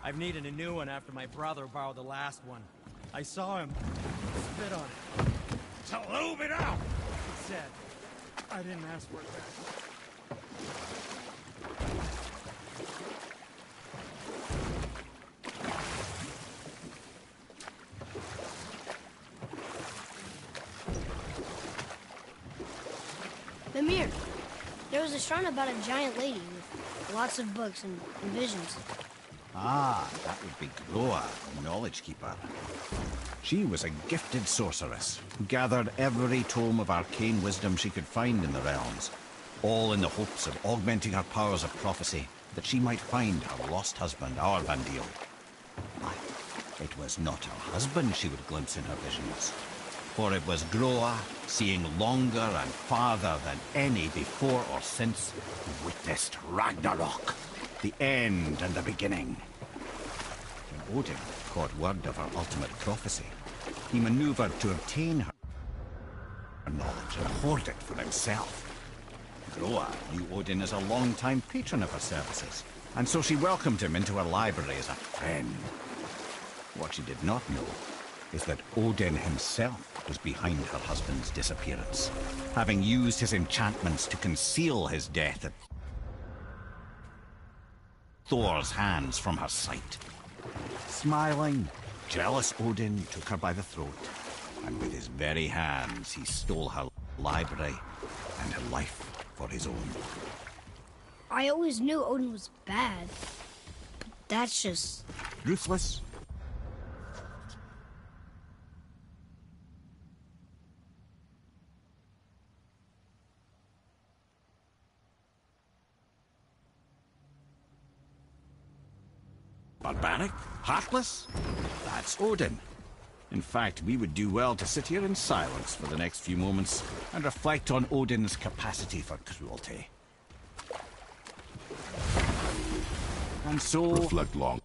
I've needed a new one after my brother borrowed the last one. I saw him spit on it. So lube it out! He said, I didn't ask for it back. Mimir, there was a shrine about a giant lady with lots of books and visions. Ah, that would be Groa, the Knowledge Keeper. She was a gifted sorceress who gathered every tome of arcane wisdom she could find in the realms, all in the hopes of augmenting her powers of prophecy, that she might find her lost husband, Arvandil. But it was not her husband she would glimpse in her visions, for it was Groa, seeing longer and farther than any before or since, who witnessed Ragnarok, the end and the beginning. When Odin caught word of her ultimate prophecy, he maneuvered to obtain her knowledge and hoard it for himself. Groa knew Odin as a long-time patron of her services, and so she welcomed him into her library as a friend. What she did not know is that Odin himself was behind her husband's disappearance, having used his enchantments to conceal his death at Thor's hands from her sight. Smiling, jealous Odin took her by the throat, and with his very hands he stole her library and her life for his own. I always knew Odin was bad, but that's just... Ruthless, barbaric? Heartless? That's Odin. In fact, we would do well to sit here in silence for the next few moments and reflect on Odin's capacity for cruelty. And so... Reflect long.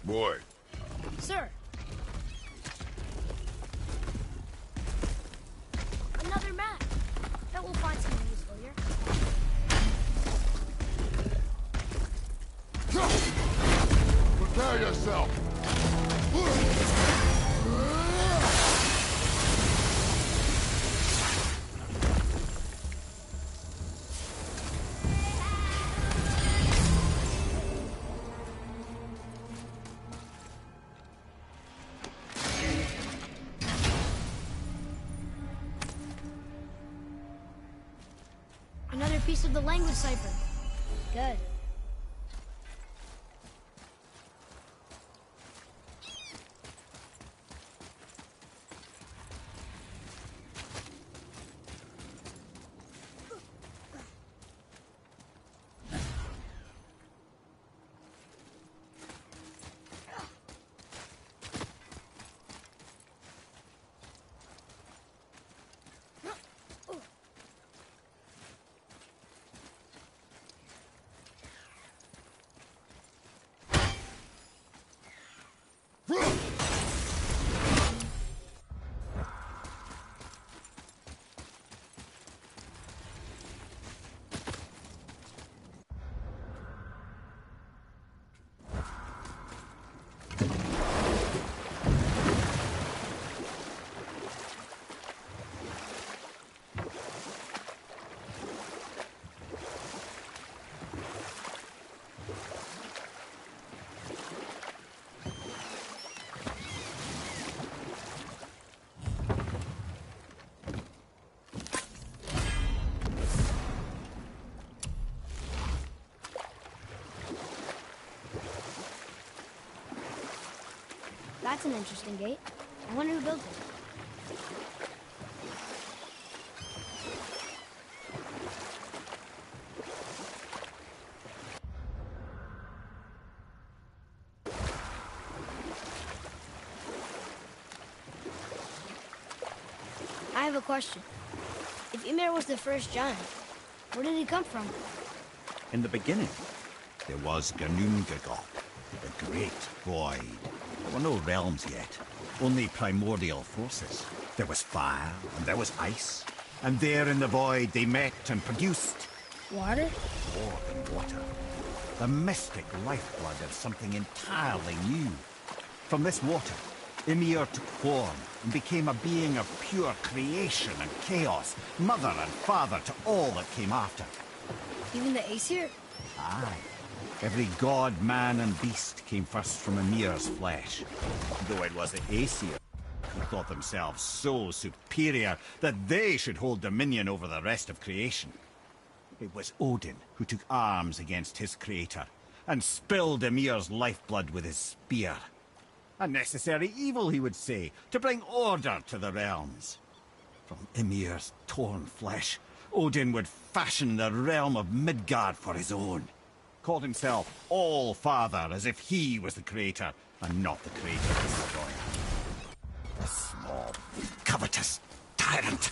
Boy. Sir! Another map! Bet we'll find something useful here. Prepare yourself! Another piece of the language cipher. Good. That's an interesting gate. I wonder who built it. I have a question. If Ymir was the first giant, where did he come from? In the beginning, there was Ginnungagap, the Great Void. There were no realms yet, only primordial forces. There was fire, and there was ice. And there in the void they met and produced... Water? more than water. The mystic lifeblood of something entirely new. From this water, Ymir took form and became a being of pure creation and chaos, mother and father to all that came after. Even the Aesir? Aye. Every god, man and beast came first from Ymir's flesh. Though it was the Aesir who thought themselves so superior that they should hold dominion over the rest of creation. It was Odin who took arms against his creator and spilled Ymir's lifeblood with his spear. A necessary evil, he would say, to bring order to the realms. From Ymir's torn flesh, Odin would fashion the realm of Midgard for his own. Called himself All-Father, as if he was the creator, and not the creator-destroyer. A small, covetous tyrant.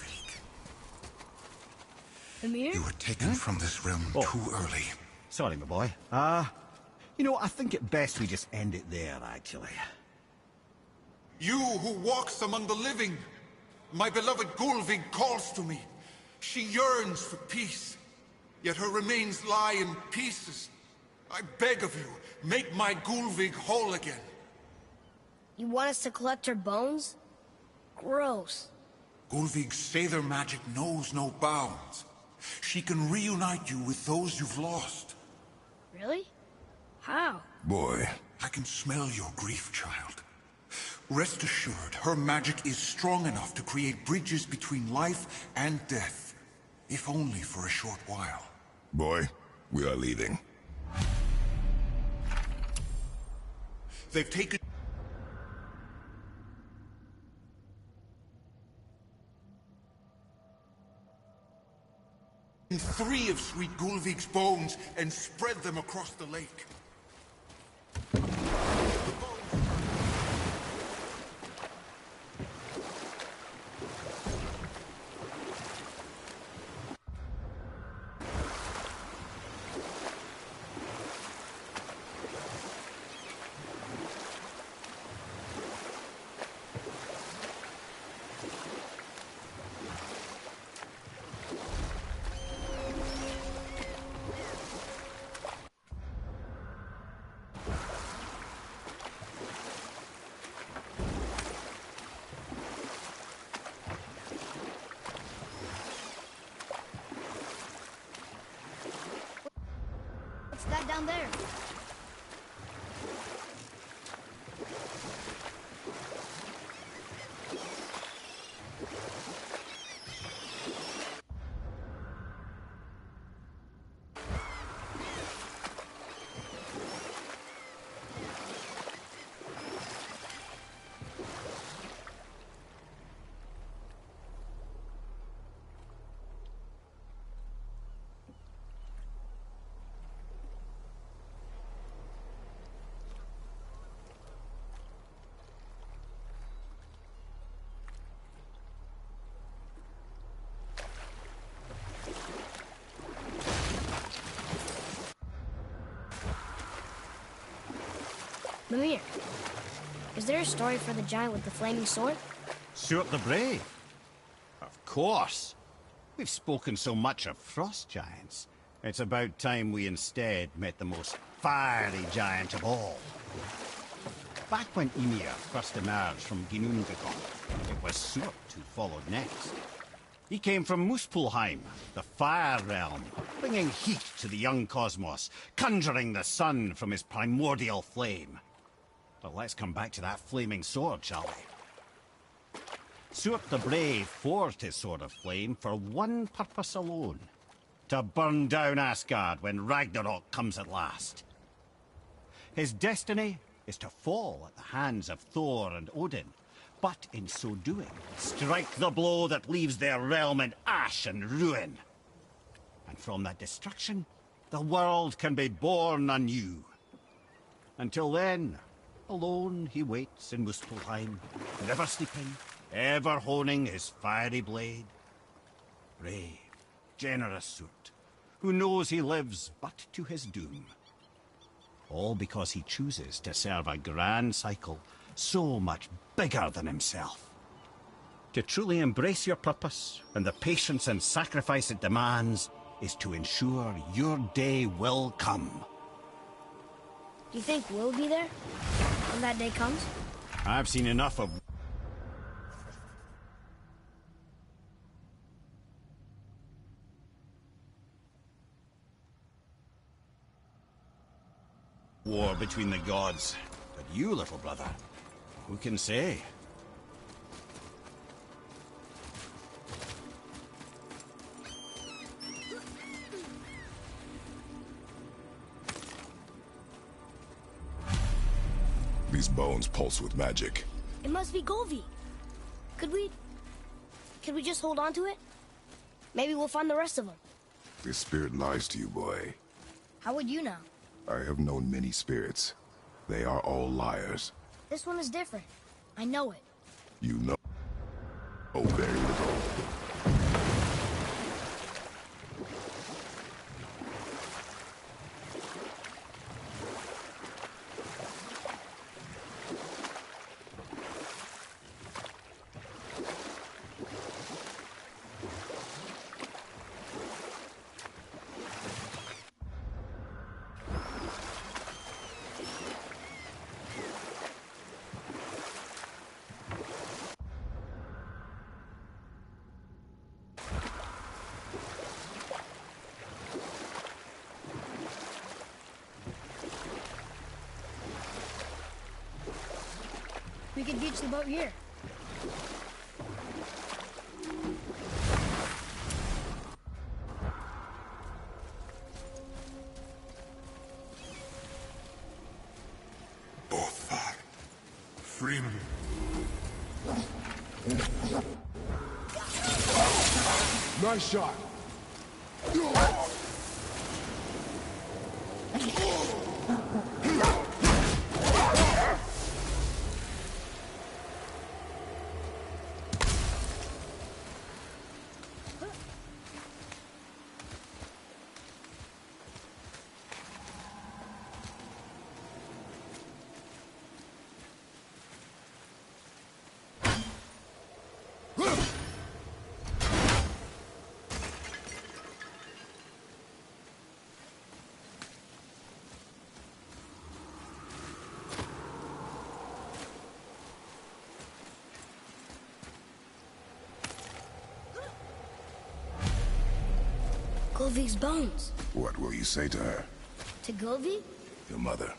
Ymir? You were taken from this realm too early. Sorry, my boy. You know, I think it best we just end it there, actually. You who walks among the living, my beloved Gulvig calls to me. She yearns for peace, yet her remains lie in pieces. I beg of you, make my Gulvig whole again. You want us to collect her bones? Gross. Gulvig's Sather magic knows no bounds. She can reunite you with those you've lost. Really? How? Boy, I can smell your grief, child. Rest assured, her magic is strong enough to create bridges between life and death, if only for a short while. boy, we are leaving. They've taken 3 of Sweet Gulvig's bones and spread them across the lake. What's that down there? Mimir, is there a story for the giant with the flaming sword? Stuart the Brave? Of course. We've spoken so much of frost giants. It's about time we instead met the most fiery giant of all. Back when Ymir first emerged from Ginnungagap, it was Stuart who followed next. He came from Muspelheim, the fire realm, bringing heat to the young cosmos, conjuring the sun from his primordial flame. But let's come back to that flaming sword, shall we? Stuart the Brave forged his sword of flame for one purpose alone: to burn down Asgard when Ragnarok comes at last. His destiny is to fall at the hands of Thor and Odin, but in so doing, strike the blow that leaves their realm in ash and ruin. And from that destruction, the world can be born anew. Until then, alone he waits in Muspelheim, never sleeping, ever honing his fiery blade. Brave, generous Stuart, who knows he lives but to his doom. All because he chooses to serve a grand cycle so much bigger than himself. To truly embrace your purpose and the patience and sacrifice it demands is to ensure your day will come. Do you think we'll be there when that day comes? I've seen enough of war between the gods. But you, little brother, who can say? These bones pulse with magic. It must be Golvi. Could we just hold on to it? Maybe we'll find the rest of them. This spirit lies to you, boy. How would you know? I have known many spirits. They are all liars. This one is different. I know it. You know very little. We could beach the boat here. Both are. Freeman. Nice shot. Golvi's bones. What will you say to her? To Golvi? Your mother.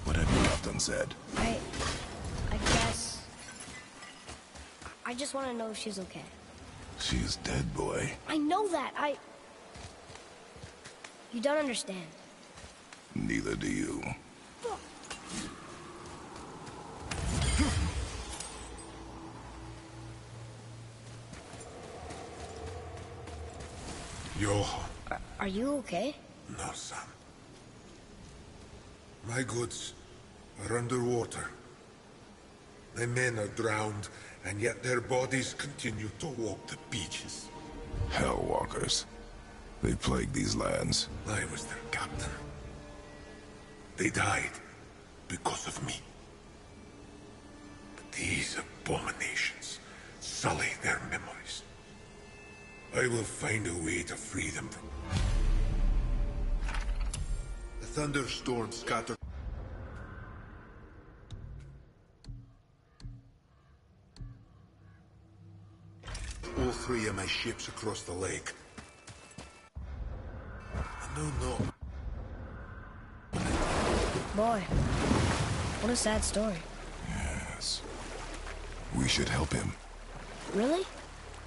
What have you left unsaid? I guess... I just want to know if she's okay. She is dead, boy. I know that. You don't understand. Neither do you. Johan. Are you okay? No, son. My goods are underwater. My men are drowned, and yet their bodies continue to walk the beaches. Hellwalkers. They plague these lands. I was their captain. They died because of me. But these abominations sully their memories. I will find a way to free them from... The thunderstorm scattered... all three of my ships across the lake. I don't know. Boy, what a sad story. Yes. We should help him. Really?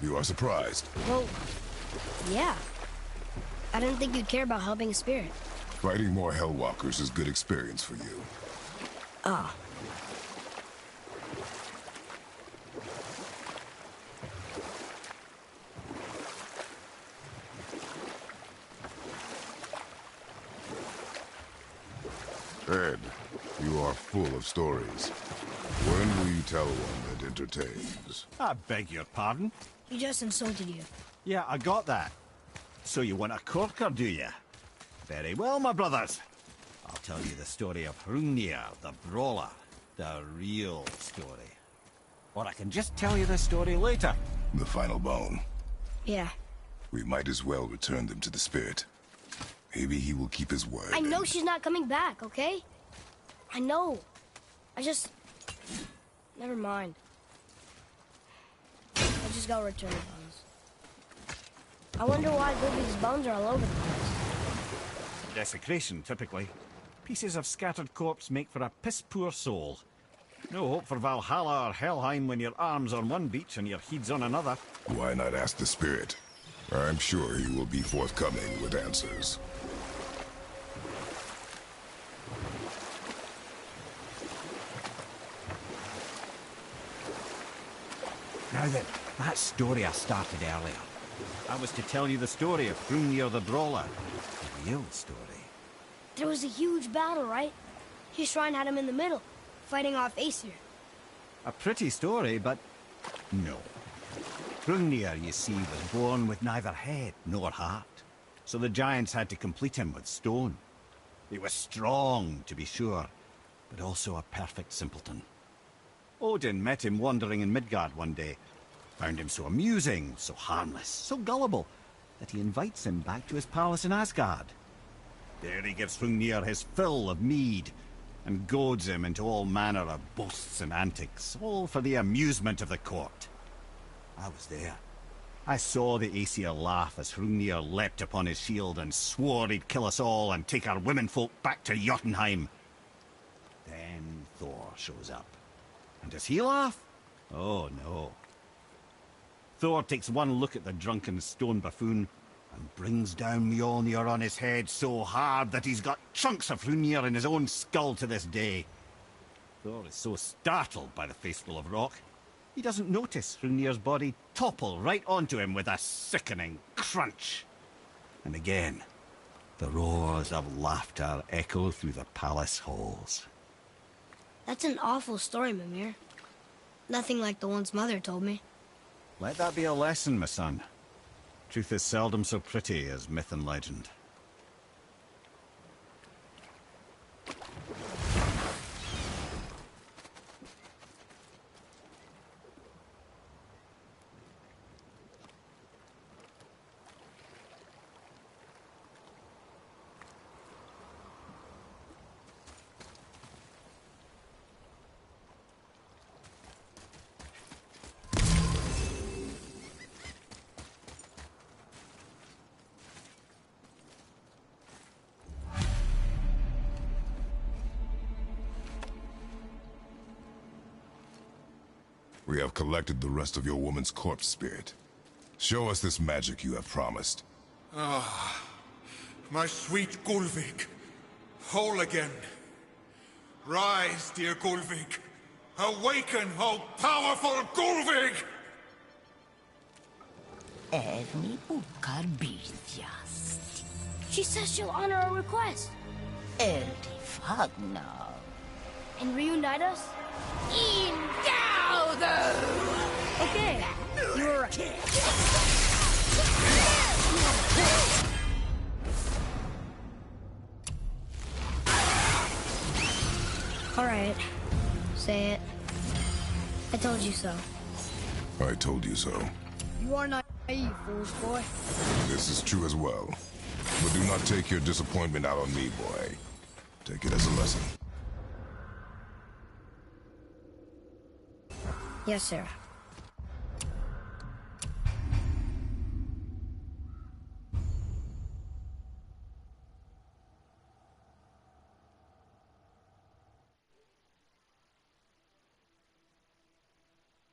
You are surprised. Well, yeah. I didn't think you'd care about helping a spirit. Fighting more Hellwalkers is good experience for you. Ah. Ed, you are full of stories. When will you tell one that entertains? I beg your pardon? He just insulted you. Yeah, I got that. So you want a corker, do you? Very well, my brothers. I'll tell you the story of Hrungnir, the brawler. The real story. Or I can just tell you the story later. The final bone. Yeah. We might as well return them to the spirit. Maybe he will keep his word. I know she's not coming back, okay? I know. I just... Never mind. I just gotta return the bones. I wonder why Goldie's bones are all over the place. Desecration, typically. Pieces of scattered corpse make for a piss-poor soul. No hope for Valhalla or Helheim when your arm's on one beach and your head's on another. Why not ask the spirit? I'm sure he will be forthcoming with answers. Now then, that story I started earlier. I was to tell you the story of Hrungnir the Brawler. The real story. There was a huge battle, right? His shrine had him in the middle, fighting off Aesir. A pretty story, but no. Hrungnir, you see, was born with neither head nor heart. So the giants had to complete him with stone. He was strong, to be sure, but also a perfect simpleton. Odin met him wandering in Midgard one day. Found him so amusing, so harmless, so gullible, that he invites him back to his palace in Asgard. There he gives Hrungnir his fill of mead, and goads him into all manner of boasts and antics, all for the amusement of the court. I was there. I saw the Aesir laugh as Hrungnir leapt upon his shield and swore he'd kill us all and take our womenfolk back to Jotunheim. Then Thor shows up. And does he laugh? Oh, no. Thor takes one look at the drunken stone buffoon and brings down Mjolnir on his head so hard that he's got chunks of Hrungnir in his own skull to this day. Thor is so startled by the faceful of rock, he doesn't notice Hrungnir's body topple right onto him with a sickening crunch. And again, the roars of laughter echo through the palace halls. That's an awful story, Mimir. Nothing like the ones Mother told me. Let that be a lesson, my son. Truth is seldom so pretty as myth and legend. We have collected the rest of your woman's corpse spirit. Show us this magic you have promised. Ah, my sweet Gulvig. Whole again. Rise, dear Gulvig. Awaken, O powerful Gulvig! Erni bukar biljast. She says she'll honor our request. Erdi fagnar. And reunite us? Indaudo! Okay, you were right. All right, say it. I told you so. I told you so. You are naive, foolish boy. This is true as well. But do not take your disappointment out on me, boy. Take it as a lesson. Yes, sir.